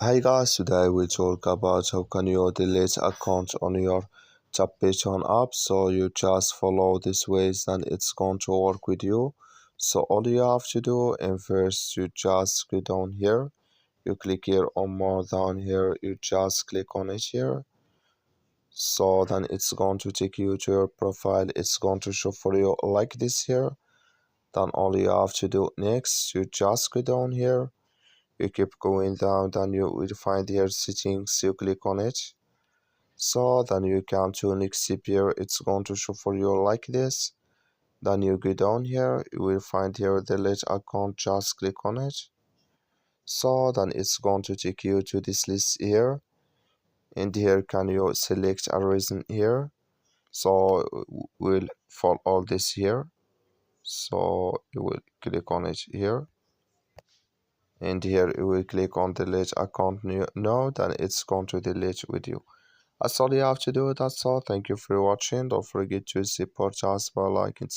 Hi guys, today we'll talk about how can you delete account on your Tappytoon app. So you just follow these ways and it's going to work with you. So all you have to do, and first you just go down here, you click here on more down here, you just click on it here. So then it's going to take you to your profile, it's going to show for you like this here. Then all you have to do next, you just go down here, you keep going down, then you will find here settings, you click on it. So then you come to next step here, it's going to show for you like this. Then you go down here, you will find here delete account, just click on it. So then it's going to take you to this list here, and here can you select a reason here. So we'll follow all this here, so you will click on it here, and here you will click on delete account new. No, then it's going to delete with you. That's all you have to do. That's all. Thank you for watching. Don't forget to support us by liking.